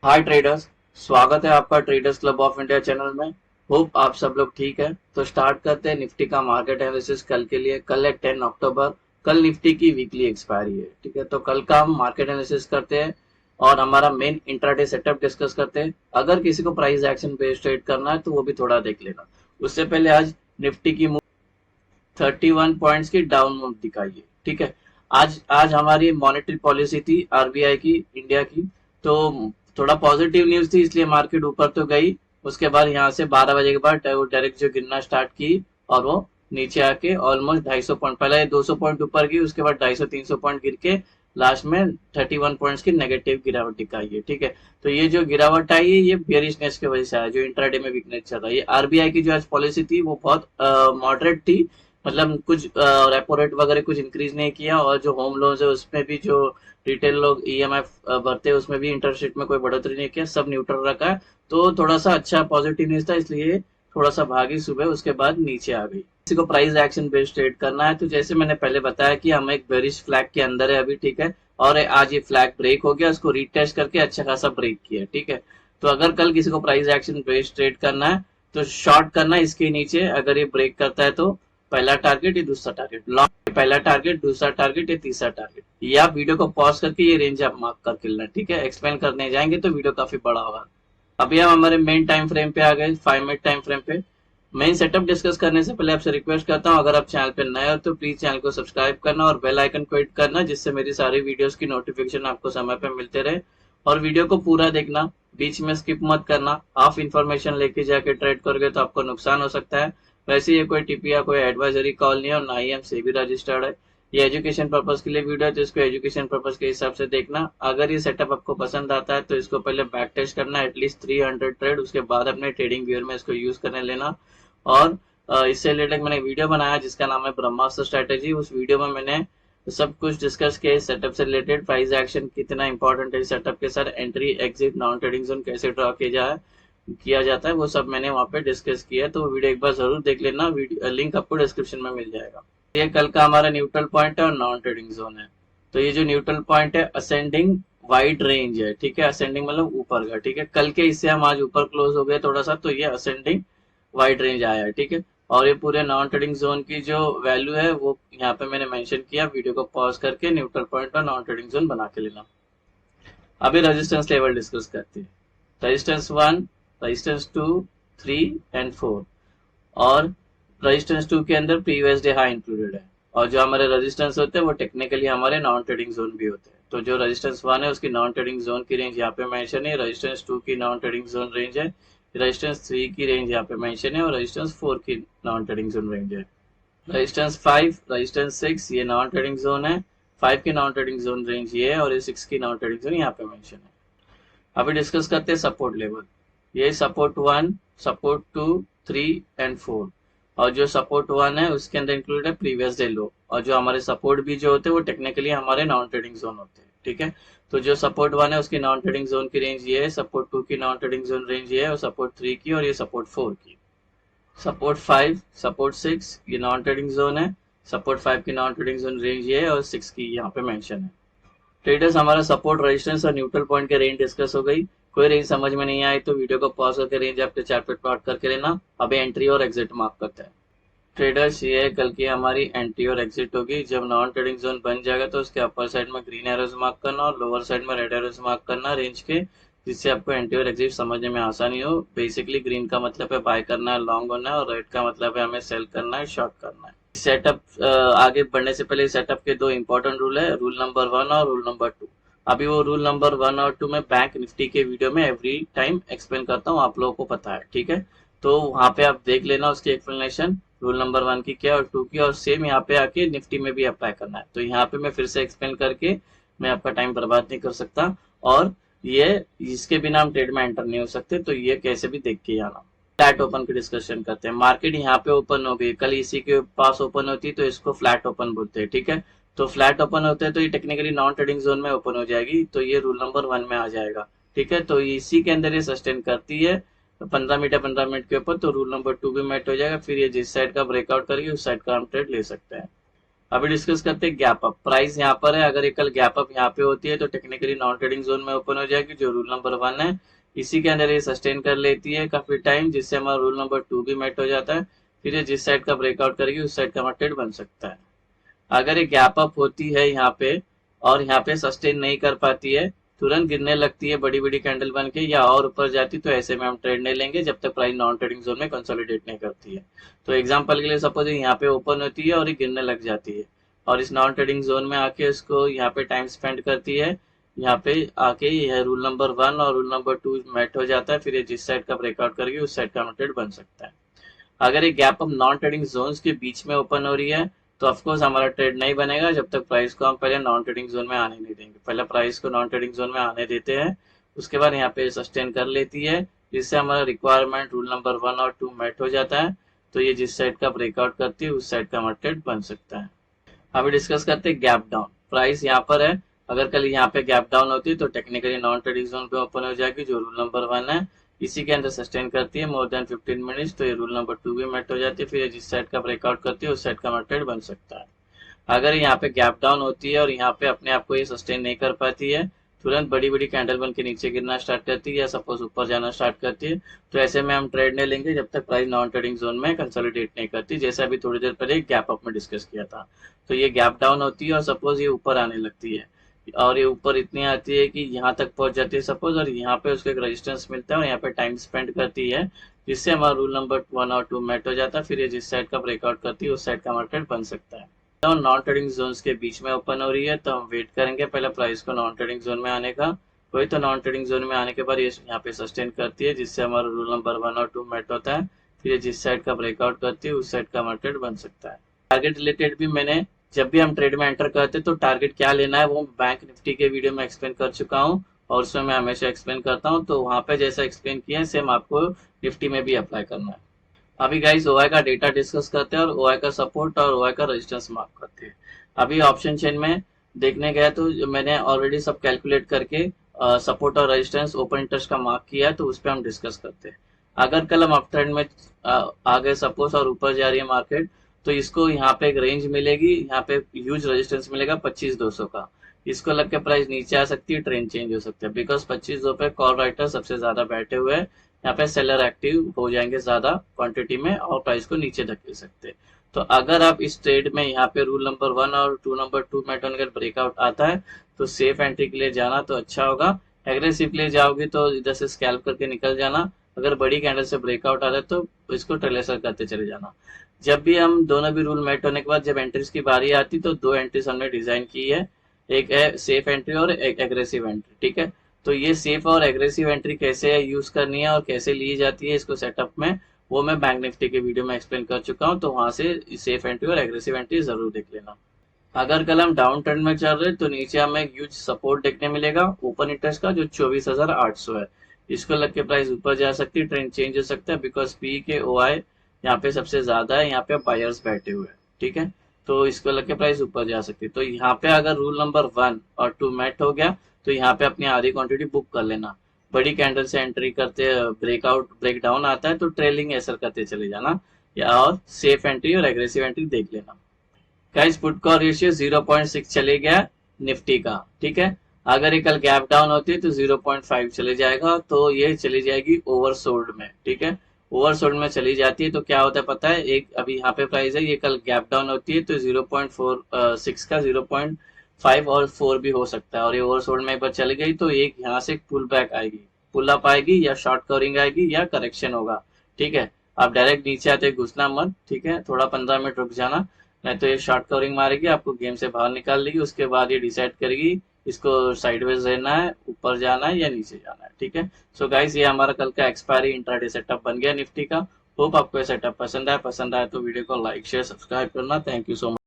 हाय traders. स्वागत है आपका traders club of India channel में। होप आप सब लोग ठीक है। तो स्टार्ट करते हैं निफ्टी का मार्केट एनालिसिस कल के लिए। कल है 10 अक्टूबर। कल निफ्टी की वीकली एक्सपायरी है, ठीक है। तो कल का हम मार्केट एनालिसिस करते हैं और हमारा मेन इंट्राडे सेटअप डिस्कस करते हैं। अगर किसी को प्राइस एक्शन बेस्ड ट्रेड करना है तो वो भी थोड़ा देख लेना। उससे पहले आज निफ्टी की 31 पॉइंट्स की डाउन मूव दिखाई है, ठीक है। आज आज हमारी मॉनेटरी पॉलिसी थी आरबीआई की, इंडिया की। तो थोड़ा पॉजिटिव न्यूज थी, इसलिए मार्केट ऊपर तो गई। उसके बाद यहाँ से 12 बजे के बाद वो डायरेक्ट जो गिरना स्टार्ट की और वो नीचे आके ऑलमोस्ट 250 पॉइंट, पहले 200 पॉइंट ऊपर गई, उसके बाद 250-300 पॉइंट गिर के लास्ट में 31 पॉइंट्स की नेगेटिव गिरावट दिखाई है, ठीक है। तो ये जो गिरावट आई है ये बेरिशनेस की वजह से आया, जो इंट्राडे में वीकनेस चल रहा है। ये आरबीआई की जो आज पॉलिसी थी वो बहुत मॉडरेट थी। मतलब कुछ रेपो रेट वगैरह कुछ इंक्रीज नहीं किया, और जो होम लोन्स है उसमें भी जो रिटेल लोग ईएमआई भरते हैं उसमें भी इंटरेस्ट रेट में कोई बढ़ोतरी नहीं किया, सब न्यूट्रल रखा है। तो थोड़ा सा अच्छा पॉजिटिव न्यूज था, इसलिए थोड़ा सा भागी सुबह, उसके बाद नीचे आ गई। किसी को प्राइस एक्शन बेस्ड ट्रेड करना है तो जैसे मैंने पहले बताया कि हम एक बेरिश फ्लैग के अंदर है अभी, ठीक है। और आज ये फ्लैग ब्रेक हो गया, उसको रीटेस्ट करके अच्छा खासा ब्रेक किया, ठीक है। तो अगर कल किसी को प्राइस एक्शन बेस्ड ट्रेड करना है तो शॉर्ट करना है इसके नीचे। अगर ये ब्रेक करता है तो पहला टारगेट या दूसरा टारगेट, लॉन्ग पहला टारगेट, दूसरा टारगेट या तीसरा टारगेट, या वीडियो को पॉज करके ये रेंज आप मार्क करके लेना, ठीक है। एक्सप्लेन करने जाएंगे तो वीडियो काफी बड़ा होगा। अभी हम हमारे मेन टाइम फ्रेम पे आ गए, 5 मिनट टाइम फ्रेम पे। मेन सेटअप डिस्कस करने से पहले आपसे रिक्वेस्ट करता हूँ, अगर आप चैनल पे नए हो तो प्लीज चैनल को सब्सक्राइब करना और बेल आइकन को हिट करना, जिससे मेरी सारी वीडियोस की नोटिफिकेशन आपको समय पे मिलते रहे। और वीडियो को पूरा देखना, बीच में स्किप मत करना। हाफ इन्फॉर्मेशन लेके जाके ट्रेड करोगे तो आपको नुकसान हो सकता है। वैसे ये कोई टिप या कोई एडवाइजरी कॉल नहीं है और ना ही हम सेबी रजिस्टर्ड है। ये एजुकेशन पर्पज के लिए वीडियो है, तो इसको एजुकेशन पर्पज के हिसाब से देखना। अगर ये सेटअप आपको पसंद आता है तो इसको पहले बैक टेस्ट करना, एटलीस्ट 300 ट्रेड, उसके बाद अपने ट्रेडिंग व्यूअर में इसको यूज करने लेना। और इससे रिलेटेड मैंने वीडियो बनाया जिसका नाम है ब्रह्मास्त्र स्ट्रेटेजी। उस वीडियो में मैंने सब कुछ डिस्कस किया सेटअप से रिलेटेड, प्राइस एक्शन कितना इंपॉर्टेंट है सेटअप के साथ, entry exit non trading zone कैसे ड्रॉ किया जाता है, वो सब मैंने वहाँ पे डिस्कस किया है। तो वीडियो एक बार जरूर देख लेना, वीडियो लिंक आपको डिस्क्रिप्शन में मिल जाएगा। ये कल का हमारा न्यूट्रल पॉइंट है और नॉन ट्रेडिंग जोन है। तो ये जो न्यूट्रल पॉइंट है असेंडिंग वाइड रेंज है, ठीक है। असेंडिंग मतलब ऊपर का, ठीक है। कल के इससे हम आज ऊपर क्लोज हो गए थोड़ा सा, तो ये असेंडिंग वाइड रेंज आया है, ठीक है। और ये पूरे नॉन ट्रेडिंग जोन की जो वैल्यू है वो यहाँ पे मैंने मेंशन किया, वीडियो को पॉज करके न्यूट्रल पॉइंट और नॉन ट्रेडिंग जोन बना के लेना। अभी रेजिस्टेंस लेवल डिस्कस करते हैं। Resistance 1, resistance 2, 3 and 4। और रेजिस्टेंस 2 के अंदर प्रीवियस डे हाई इंक्लूडेड है। और जो हमारे रेजिस्टेंस होते हैं वो टेक्निकली हमारे नॉन ट्रेडिंग जोन भी होते हैं। तो जो रेजिस्टेंस 1 है उसकी नॉन ट्रेडिंग जोन की रेंज यहाँ पे मेंशन है, रेजिस्टेंस 2 की नॉन ट्रेडिंग जोन रेंज है, रेजिस्टेंस 3 की रेंज यहाँ पे मेंशन है, और रेजिस्टेंस 4 की नॉन ट्रेडिंग जोन रेंज है। रेजिस्टेंस 5, रेजिस्टेंस 6 ये नॉन ट्रेडिंग जोन है। 5 की नॉन ट्रेडिंग जोन रेंज ये है, और ये 6 की नॉन ट्रेडिंग जोन यहाँ पे मेंशन है। अभी डिस्कस करते हैं सपोर्ट लेवल। ये सपोर्ट 1, सपोर्ट 2, 3 एंड 4। और जो सपोर्ट 1 है उसके अंदर इंक्लूड है प्रीवियस डे लो, और जो हमारे सपोर्ट भी जो होते हैं वो टेक्निकली हमारे नॉन ट्रेडिंग जोन होते हैं, ठीक है। तो जो सपोर्ट 1 है उसकी नॉन ट्रेडिंग जोन की रेंज ये है, सपोर्ट 2 की नॉन ट्रेडिंग जोन रेंज ये है, और सपोर्ट 3 की, और ये सपोर्ट 4 की। सपोर्ट 5, सपोर्ट 6 ये नॉन ट्रेडिंग जोन है, सपोर्ट 5 की नॉन ट्रेडिंग जोन रेंज ये है, और 6 की यहाँ पे मेंशन है। ट्रेडर्स हमारा सपोर्ट रेजिस्टेंस और न्यूट्रल पॉइंट के रेंज डिस्कस हो गई। कोई रेंज समझ में नहीं आई तो वीडियो को पॉज करके रेंज आपके चार्ट पे प्लॉट करके लेना। अभी एंट्री और एग्जिट मार्क करते हैं। ट्रेडर्स ये है कल की हमारी एंट्री और एग्जिट होगी। जब नॉन ट्रेडिंग जोन बन जाएगा तो उसके अपर साइड में ग्रीन एरोज मार्क करना और लोअर साइड में रेड एरोज मार्क करना रेंज के, जिससे आपको एंट्री और एग्जिट समझने में आसानी हो। बेसिकली ग्रीन का मतलब है बाय करना है, लॉन्ग होना है, और रेड का मतलब है हमें सेल करना है, शॉर्ट करना है। सेटअप आगे बढ़ने से पहले सेटअप के दो इंपॉर्टेंट रूल है, रूल नंबर 1 और रूल नंबर 2। अभी वो रूल नंबर 1 और 2 में बैंक निफ्टी के वीडियो में एवरी टाइम एक्सप्लेन करता हूँ, आप लोगों को पता है, ठीक है। तो वहां पे आप देख लेना उसकी एक्सप्लेनेशन, रूल नंबर 1 की क्या और 2 की, और सेम यहाँ पे आके निफ्टी में भी अप्लाई करना है। तो यहाँ पे मैं फिर से एक्सप्लेन करके मैं आपका टाइम बर्बाद नहीं कर सकता, और ये इसके बिना हम ट्रेड में एंटर नहीं हो सकते, तो ये कैसे भी देख के आना। फ्लैट ओपन की डिस्कशन करते हैं। मार्केट यहाँ पे ओपन हो गई, कल इसी के पास ओपन होती तो इसको फ्लैट ओपन बोलते हैं, ठीक है। तो फ्लैट ओपन होते हैं तो ये टेक्निकली नॉन ट्रेडिंग जोन में ओपन हो जाएगी, तो ये रूल नंबर 1 में आ जाएगा, ठीक है। तो इसी के अंदर ये सस्टेन करती है 15 मिनट के ऊपर, तो रूल नंबर 2 भी मेट हो जाएगा। फिर ये जिस साइड का ब्रेकआउट करेगी उस साइड का हम ट्रेड ले सकते हैं। अभी डिस्कस करते हैं गैप अप। प्राइस यहाँ पर है, अगर ये कल गैप अप यहाँ पे होती है तो टेक्निकली नॉन ट्रेडिंग जोन में ओपन हो जाएगी, जो रूल नंबर 1 है। इसी के अंदर ये सस्टेन कर लेती है काफी टाइम, जिससे हमारा रूल नंबर 2 भी मेट हो जाता है। फिर ये जिस साइड का ब्रेकआउट करेगी उस साइड का हमारा ट्रेड बन सकता है। अगर ये गैप अप होती है यहाँ पे और यहाँ पे सस्टेन नहीं कर पाती है, तुरंत गिरने लगती है बड़ी बड़ी कैंडल बन के या और ऊपर जाती, तो ऐसे में हम ट्रेड नहीं लेंगे जब तक प्राइस नॉन ट्रेडिंग जोन में कंसोलिडेट नहीं करती है। तो एग्जांपल के लिए सपोज यहाँ पे ओपन होती है और ये गिरने लग जाती है और इस नॉन ट्रेडिंग जोन में आके इसको यहाँ पे टाइम स्पेंड करती है, यहाँ पे आके यह रूल नंबर 1 और रूल नंबर 2 मेट हो जाता है, फिर ये जिस साइड का ब्रेकआउट करेगी उस साइड का ट्रेड बन सकता है। अगर ये gap up non trading zones के बीच में ओपन हो रही है तो ऑफकोर्स हमारा ट्रेड नहीं बनेगा जब तक प्राइस को हम पहले नॉन ट्रेडिंग जोन में आने नहीं देंगे। पहले प्राइस को नॉन ट्रेडिंग जोन में आने देते हैं, उसके बाद यहाँ पे सस्टेन कर लेती है, जिससे हमारा रिक्वायरमेंट रूल नंबर 1 और 2 मेट हो जाता है, तो ये जिस साइड का ब्रेकआउट करती है उस साइड का हमारा ट्रेड बन सकता है। अभी डिस्कस करते हैं गैप डाउन। प्राइस यहाँ पर है, अगर कल यहाँ पे गैप डाउन होती है तो टेक्निकली नॉन ट्रेडिंग जोन पे ओपन हो जाएगी, जो रूल नंबर 1 है। इसी के अंदर सस्टेन करती है मोर देन 15 मिनट्स, तो ये रूल नंबर 2 भी मेट हो जाती है, फिर जिस साइड का ब्रेकआउट करती है उस साइड का ट्रेड बन सकता है। अगर यहाँ पे गैप डाउन होती है और यहाँ पे अपने आप को ये सस्टेन नहीं कर पाती है, तुरंत बड़ी बड़ी कैंडल बन के नीचे गिरना स्टार्ट करती है या सपोज ऊपर जाना स्टार्ट करती है, तो ऐसे में हम ट्रेड नहीं लेंगे जब तक प्राइस नॉन ट्रेडिंग जोन में कंसोलिडेट नहीं करती, जैसे अभी थोड़ी देर पहले गैप अप में डिस्कस किया था। तो ये गैप डाउन होती है और सपोज ये ऊपर आने लगती है और ये ऊपर इतनी आती है कि यहाँ तक पहुंच जाती है सपोज, और यहाँ पे उसको एक रेजिस्टेंस मिलता है और यहाँ पे टाइम स्पेंड करती है, जिससे हमारा रूल नंबर 1 और 2 मेट हो जाता है, फिर ये जिस साइड का ब्रेकआउट करती है उस साइड का मार्केट बन सकता है। तो नॉन ट्रेडिंग जोन्स के बीच में ओपन हो रही है तो हम वेट करेंगे पहले प्राइस को नॉन ट्रेडिंग जोन में आने का। वही तो नॉन ट्रेडिंग जोन में आने के बाद ये यहाँ पे सस्टेन करती है, जिससे हमारा रूल नंबर 1 और 2 मेट होता है, फिर ये जिस साइड का ब्रेकआउट करती है उस साइड का मार्केट बन सकता है। टारगेट रिलेटेड भी मैंने, जब भी हम ट्रेड में एंटर करते तो टारगेट क्या लेना है वो बैंक निफ्टी के वीडियो में एक्सप्लेन कर चुका हूँ और उसमें मैं हमेशा एक्सप्लेन करता हूँ, तो वहां पे जैसा एक्सप्लेन किया है सेम आपको निफ्टी में भी अप्लाई करना है। अभी गाइस ओआई का डेटा डिस्कस करते हैं और ओआई का सपोर्ट और ओआई का रेजिस्टेंस मार्क करते हैं। अभी ऑप्शन चेन में देखने गया तो मैंने ऑलरेडी सब कैलकुलेट करके सपोर्ट और रेजिस्टेंस ओपन इंटरेस्ट का मार्क किया है, तो उस पर हम डिस्कस करते हैं। अगर कल हम अप ट्रेंड में आ गए सपोज और ऊपर जा रही है मार्केट, तो इसको यहाँ पे एक रेंज मिलेगी, यहाँ पे ह्यूज रेजिस्टेंस मिलेगा 25,200 का, इसको लग के प्राइस नीचे आ सकती है, ट्रेंड चेंज हो सकता है, बिकॉज 25,200 पे कॉल राइटर सबसे ज्यादा बैठे हुए हैं, यहाँ पे सेलर एक्टिव हो जाएंगे ज्यादा क्वांटिटी में और प्राइस को नीचे धकेल सकते हैं। तो अगर आप इस ट्रेड में यहाँ पे रूल नंबर 1 और रूल नंबर 2 में अगर ब्रेकआउट आता है तो सेफ एंट्री के लिए जाना तो अच्छा होगा। एग्रेसिव के लिए जाओगे तो इधर से स्कैल्प करके निकल जाना, अगर बड़ी कैंडल से ब्रेकआउट आ रहा है तो इसको ट्रेलेसर करते चले जाना। जब भी हम दोनों भी रूल मेट होने के बाद जब एंट्रीज की बारी आती तो 2 एंट्रीज हमने डिजाइन की है, एक है सेफ एंट्री और एक एग्रेसिव एंट्री, ठीक है। तो ये सेफ और एग्रेसिव एंट्री कैसे यूज करनी है और कैसे ली जाती है इसको सेटअप में, वो मैं बैंक निफ्टी के वीडियो में एक्सप्लेन कर चुका हूँ, तो वहां से सेफ एंट्री और एग्रेसिव एंट्री जरूर देख लेना। अगर कल हम डाउन ट्रेंड में चल रहे तो नीचे हमें एक ह्यूज सपोर्ट देखने मिलेगा ओपन इंटरेस्ट का, जो 24,800 है, इसको लग के प्राइस ऊपर जा सकती है, ट्रेंड चेंज हो सकता है, बिकॉज पी के ओआई यहाँ पे सबसे ज्यादा है, यहाँ पे बायर्स बैठे हुए हैं, ठीक है। तो इसको लग के प्राइस ऊपर जा सकती है, तो यहाँ पे अगर रूल नंबर 1 और 2 मेट हो गया तो यहाँ पे अपनी आधी क्वांटिटी बुक कर लेना। बड़ी कैंडल से एंट्री करते ब्रेकआउट ब्रेक डाउन आता है तो ट्रेलिंग ऐसा करते चले जाना, या और सेफ एंट्री और एग्रेसिव एंट्री देख लेना। गाइस पुट कॉल रेशियो 0.6 चले गया निफ्टी का, ठीक है। अगर ये कल गैप डाउन होती है तो 0.5 चले जाएगा, तो ये चली जाएगी ओवरसोल्ड में, ठीक है। ओवरसोल्ड में चली जाती है तो क्या होता है पता है, एक अभी यहाँ पे प्राइस है, ये कल गैप डाउन होती है तो 0.46 का 0.5 और 4 भी हो सकता है, और ये ओवरसोल्ड में एक बार चली गई तो एक यहाँ से पुल बैक आएगी, पुल अप आएगी या शॉर्ट कवरिंग आएगी या करेक्शन होगा, ठीक है। आप डायरेक्ट नीचे आते घुसना मत, ठीक है, थोड़ा 15 मिनट रुक जाना, नहीं तो ये शॉर्ट कवरिंग मारेगी, आपको गेम से बाहर निकाल देगी, उसके बाद ये डिसाइड करेगी इसको साइडवेज रहना है, ऊपर जाना है या नीचे जाना है, ठीक है। सो गाइस ये हमारा कल का एक्सपायरी इंट्राडे सेटअप बन गया निफ्टी का। होप आपको ये सेटअप पसंद आया तो वीडियो को लाइक शेयर सब्सक्राइब करना। Thank you so much.